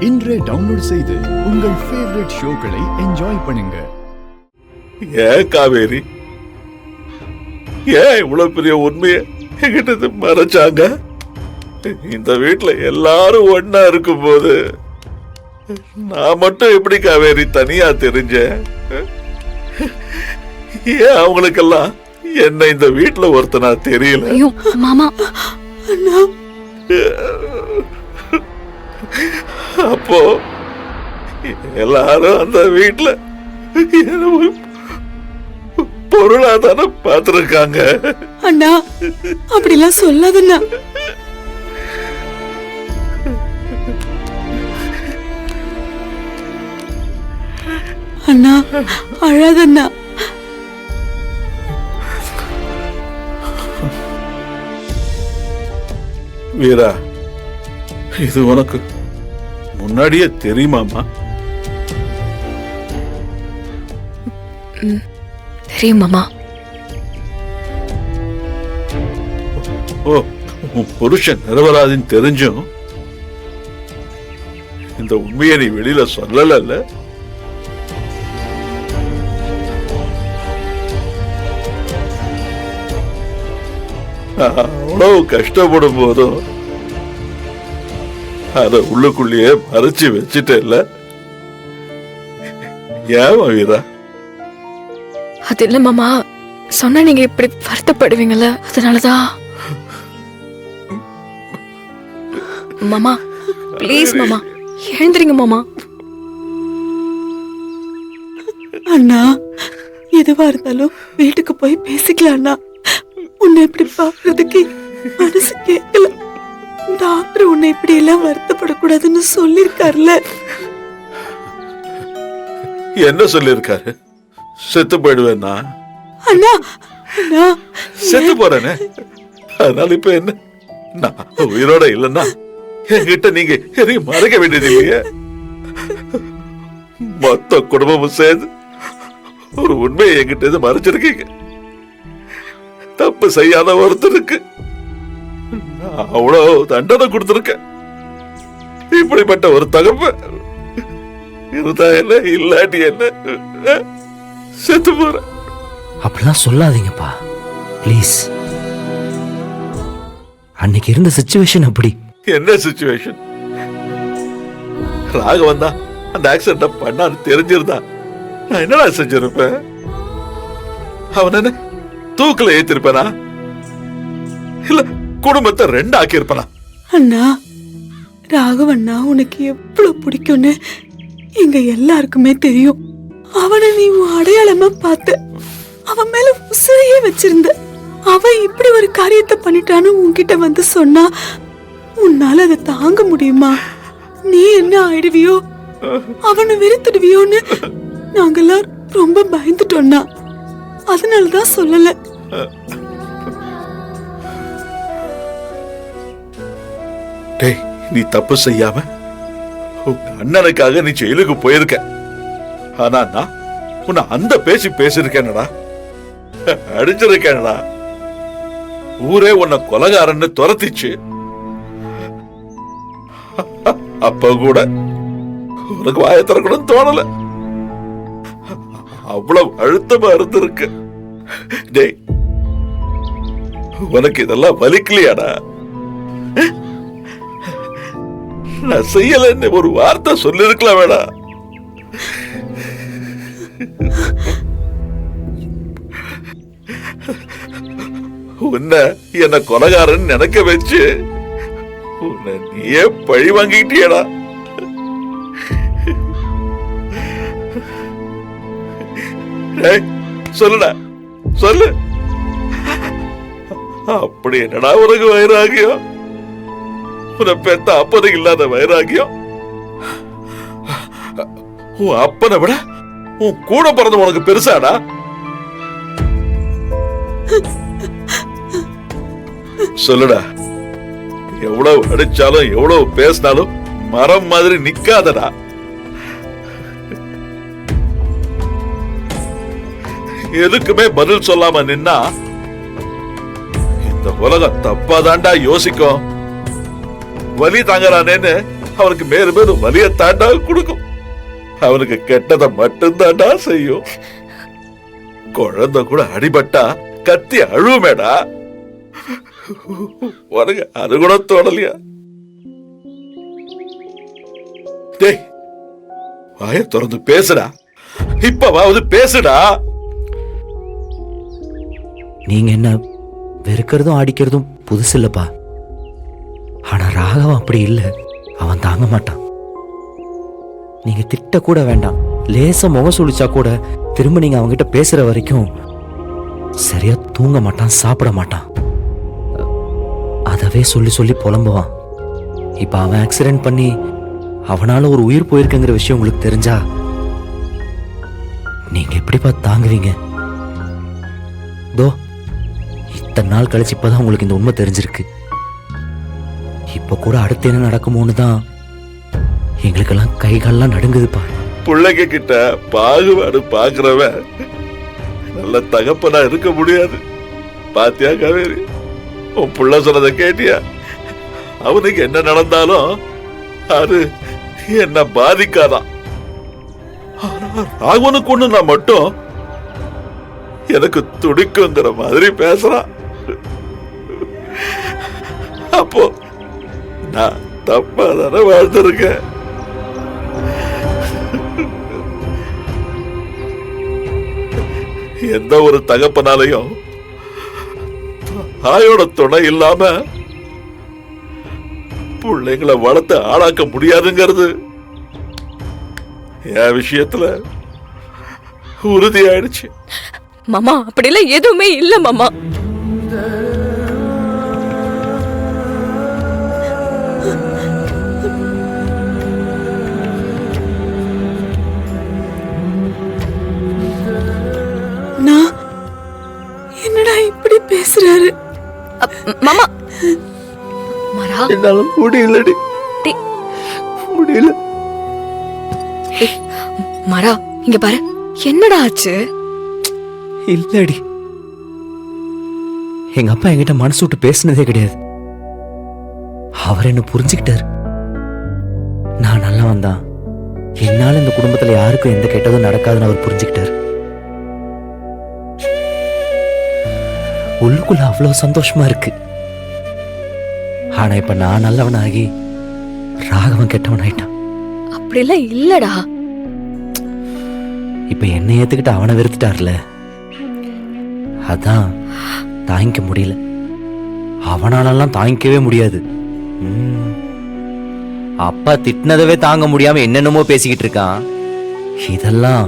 இன்றே டவுன்லோட் செய்து உங்கள் ஃபேவரட் ஷோக்களை என்ஜாய் பண்ணுங்க. ஏன் காவேரி, ஏன் இவ்வளவு பெரிய உண்மையை என்கிட்ட மறைச்சாங்க? இந்த வீட்டுல எல்லாரும் ஒன்னா இருக்கும் போது நான் மட்டும் எப்படி காவேரி தனியா தெரிஞ்சேன்? ஏன் அவங்களுக்கெல்லாம் என்ன இந்த வீட்டுல ஒருத்தனா தெரியல? மாமா, அப்போ எல்லாரும் அந்த வீட்டுல பொருளாதார பாத்துருக்காங்க. அண்ணா, அப்படிலாம் சொல்லாதண்ணா. அண்ணா, அழாதண்ணா. வீரா, இது உனக்கு முன்னாடியே தெரியுமாமா? தெரியும் மாமா. ஓ, உன் புருஷன் நிரபராதின்னு தெரிஞ்சும் இந்த உண்மையை நீ வெளியில சொல்லல. அவ்வளவு கஷ்டப்படும் போதும் அத உள்ளுக்குள்ளேயே மறைச்சு வச்சுட்டேல்ல. ஏன் வீரா? அது இல்ல மாமா, சொன்னா நீங்க இப்படி வருத்தப்படுவீங்கல்ல, அதனாலதான். மாமா ப்ளீஸ் மாமா, எழுந்திரிங்க மாமா. அண்ணா, எதுவா இருந்தாலும் வீட்டுக்கு போய் பேசிக்கலாம் அண்ணா. உன்னை இப்படி பாக்குறதுக்கு மனசு கேட்கல. டாக்டர் உன்னை இப்படி எல்லாம் வருத்தப்படக்கூடாதுன்னு சொல்லிருக்காருல. என்ன சொல்லிருக்காரு? செத்து போயிடுவேன்னா? அண்ணா, அண்ணா, செத்து போறேனே, அதனால இப்ப என்ன? நான் உயிரோட இல்லைன்னா என்கிட்ட நீங்க எதையும் மறைக்க வேண்டியது இல்லையே. மொத்த குடும்பமும் சேர்ந்து ஒரு உண்மையை என்கிட்ட மறைச்சிருக்கீங்க. தப்பு செய்யாத ஒருத்தருக்கு அவ்வளவு தண்டனை கொடுத்திருக்கேன். இப்படிப்பட்ட ஒரு தகப்ப இருந்தா என்ன, இல்லாட்டி என்ன? செத்து போற. அப்படிலாம் சொல்லாதீங்கப்பா ப்ளீஸ். அன்னைக்கு இருந்த சிச்சுவேஷன் அப்படி. என்ன சிச்சுவேஷன்? ராகவன் தான் அந்த ஆக்சிடென்ட் பண்ணான்னு தெரிஞ்சிருந்தா நான் என்னடா செஞ்சிருப்பேன்? அவன் என்ன தூக்கில ஏத்திருப்பேனா, இல்ல குடும்பத்தை ரெண்டு ஆக்கி இருப்பனா? அண்ணா, ராகவண்ணா உனக்கு எவ்வளவு பிடிக்கும்னு எங்க எல்லாருக்குமே தெரியும். அவனை நீ உன் அடையாளமா பார்த்த, அவன் மேல உசிரையே வச்சிருந்த. அவன் இப்படி ஒரு காரியத்தை பண்ணிட்டான்னு உன்கிட்ட வந்து சொன்னா உன்னால அதை தாங்க முடியுமா? நீ என்ன ஆயிடுவியோ, அவனை வெறுத்துடுவியோன்னு நாங்கெல்லாம் ரொம்ப பயந்துட்டோம்னா, அதனாலதான் சொல்லல. டேய், நீ தப்பு செய்யாம அண்ணனுக்காக நீ ஜெயிலுக்கு போயிருக்க. ஆனா நான் உன்னை அந்த பேசிருக்கேனடா, அடிச்சிருக்கேனடா. ஊரே உன்னை கொலகாரன்னு துரத்திச்சு. அப்ப கூட உனக்கு வாய திறக்கணும்னு தோணல. அவ்வளவு அழுத்தமா இருந்திருக்கு. டேய், உனக்கு இதெல்லாம் வலிக்கலையாடா? நான் செய்யலன்னு ஒரு வார்த்தை சொல்லிருக்கலாம் வேடா? உன்னை என்ன கொலகாரன் நினைக்க வச்சு உன்னை நீயே பழி வாங்கிட்டியடா. சொல்லுடா, சொல்லு. அப்படி என்னடா உனக்கு வைராகியம்? உன்னை பெத்த அப்பனுக்கு இல்லாத வைராகியம்? உன் அப்பனை விட உன் கூட பிறந்த உனக்கு பெருசாடா? சொல்லுடா. எவ்வளவு அடிச்சாலும் எவ்வளவு பேசினாலும் மரம் மாதிரி நிக்காதடா. எதுக்குமே பதில் சொல்லாம நின்னா இந்த உலகம் தப்பாதாண்டா யோசிக்கும். வலி தாங்கறானேன்னு அவனுக்கு மேலும் மேலும் வலிய தாண்டா கொடுக்கும். அவனுக்கு கெட்டதை மட்டும்தாண்டா செய்யும். குழந்தை கூட அடிபட்டா கத்தி அழுவுமேடா. உனக்கு அது கூட தோணலையா? டேய், வாய திறந்து பேசுடா. இப்பவாவது பேசுடா. நீங்க என்ன வெறுக்கிறதும் அடிக்கிறதும் புதுசு இல்லப்பா. ஆனா ராகவன் அப்படி இல்லை. அவன் தாங்க மாட்டான். நீங்க திட்ட கூட வேண்டாம், லேசா முகம் சுழிச்சா கூட திரும்ப நீங்க அவன்கிட்ட பேசுற வரைக்கும் சரியா தூங்க மாட்டான், சாப்பிட மாட்டான். அதவே சொல்லி சொல்லி புலம்புவான். இப்ப அவன் ஆக்சிடென்ட் பண்ணி அவனால ஒரு உயிர் போயிருக்குங்கிற விஷயம் உங்களுக்கு தெரிஞ்சா நீங்க எப்படிப்பா தாங்குவீங்க? தோ இத்தனை நாள் கழிச்சு இப்பதான் உங்களுக்கு இந்த உண்மை தெரிஞ்சிருக்கு. இப்ப கூட அடுத்து என்ன நடக்குமோன்னு தான் எங்களுக்கெல்லாம் கைகாலெல்லாம் நடுங்குதுப்பா. பிள்ளைங்க கிட்ட பாகுபாடு பாக்குறவன் நல்ல தகப்பனா இருக்க முடியாது. பாத்தியா காவேரி, உன் புள்ள சொன்னதை கேட்டியா? அவனுக்கு என்ன நடந்தாலும் அது என்ன பாதிக்காதான். ஆனா ராகவனுக்கு ஒண்ணு நான் மட்டும் எனக்கு துடிக்குங்கிற மாதிரி பேசுறான். அப்போ நான் தப்பா தானே வாழ்ந்திருக்கேன். எந்த ஒரு தகப்பனாலையும் தாயோட துணை இல்லாம பிள்ளைங்களை வளர்த்து ஆளாக்க முடியாதுங்கிறது என் விஷயத்துல உறுதியாயிடுச்சு. மாமா அப்படிலாம் எதுவுமே இல்ல மாமா. நான் என்னடா இப்படி பேசுறாரு? மாமா மரா, என்னால முடியலடி, டேய், முடியல. ஏய், மரா இங்க பாரு, என்னடா ஆச்சு? இல்லடி, எங்க அப்பா என்கிட்ட மனசு விட்டு பேசினதே கிடையாது. அவர் என்ன புரிஞ்சுக்கிட்டாரு. நான் நல்லவன் தான், என்னால இந்த குடும்பத்துல யாருக்கும் எந்த கெட்டதும் நடக்காதுன்னு அவர் புரிஞ்சுக்கிட்டாரு. உள்ளுக்குள்ள அவ்வளவு சந்தோஷமா இருக்கு. ஆனா இப்ப நான் நல்லவனாகி ராகவன் கெட்டவன் ஆயிட்டான். அப்படிலாம் இல்லடா. இப்ப என்னை ஏத்துக்கிட்டு அவனை வெறுத்துட்டார்ல, அதான் தாங்கிக்க முடியல. அவனாலெல்லாம் தாங்கிக்கவே முடியாது. அப்பா திட்டினதவே தாங்க முடியாம என்னென்னமோ பேசிக்கிட்டு இருக்கான். இதெல்லாம்